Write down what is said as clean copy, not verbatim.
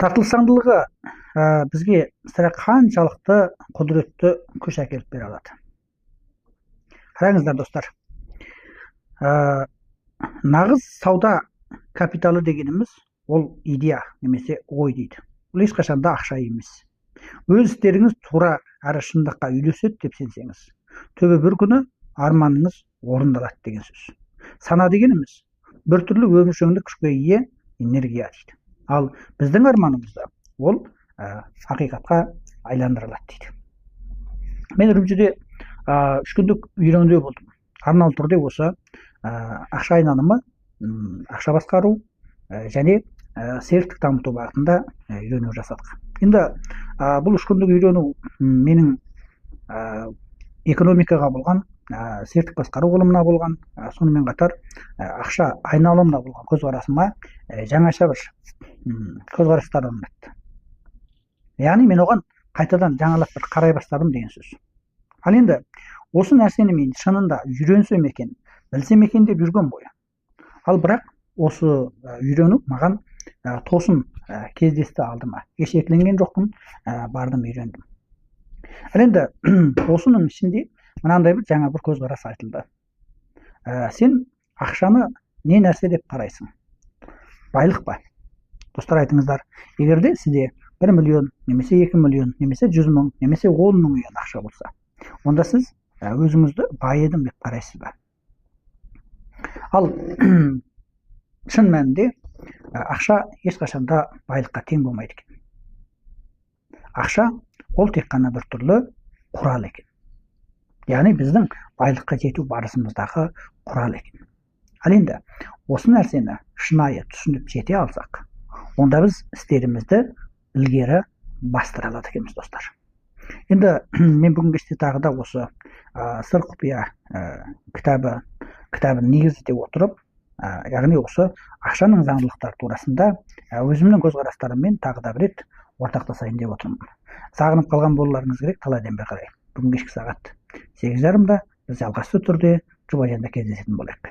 Тартылсаңдылығы бізге сірә қаншалықты құдіретті күш әкеліп бере алады. Қараңыздар достар, нағыз сауда капиталы дегеніміз ол идея немесе ой дейді. Бұл ешқашанда ақша емес. Өз істеріңіз тура әрі шындыққа үйлеседі деп сенсеңіз, төбе бір күні арманыңыз орындалады деген сөз. Сана дегеніміз біртүрлі өміршеңдік күшке ие энергия дейді. Ал біздің арманымызда ол ақиқатқа айландырылады дейді. Мен үрімжіде 3 күндік үйренуде болдым. Арнаулы түрде осы ақша айналымы, ақша басқару және серіктік дамыту бағытында үйрену жасадық. Енді бұл 3 күндік үйрену менің экономикаға болған, серіктік басқару ғылымына болған, сонымен қатар ақша айналымына болған көзқарасыма жаңаша бір көзқарастар орнатты. Яғни мен оған қайтадан жаңалап бір қарай бастадым деген сөз. Ал енді осы нәрсені мен шынында үйренсем екен, білсем екен деп жүрген бойы. Ал бірақ осы үйрену маған тосын кездесті алдыма. Ешекленген жоқпын, бардым үйрендім. Ал енді осының ішінде мынандай бір жаңа бір көзқарас айтылды. Сен ақшаны не нәрсе деп қарайсың? Байлық па? Достар, айтыңыздар, егерде сізде 1 миллион, немесе 2 миллион, немесе 100 мың, немесе 10 мың ақша болса, онда сіз өзіңізді бай едім деп қарайсыз ба? Ал шын мәнінде ақша ешқашанда байлыққа тең болмайды екен. Ақша ол тек қана бір түрлі құрал екен. Яғни біздің байлыққа жету барысымыздағы құрал екен. Ал енді осы нәрсені шынайы түсініп жете алсақ, онда біз істерімізді ілгері бастыра алады екенбіз, достар. Енді мен бүгін кеште тағы да осы сыр құпия кітабын негіздете отырып, яғни осы ақшаның заңдылықтары турасында өзімнің көзқарастарыммен тағы да бір рет ортақтасайын деп отырмын. Сағынып қалған болуларыңыз керек, талайдан бері қарай. Бүгін кешкі сағат 8:30-да біз жалғасты түрде жұбайжанда кездесетін болайық.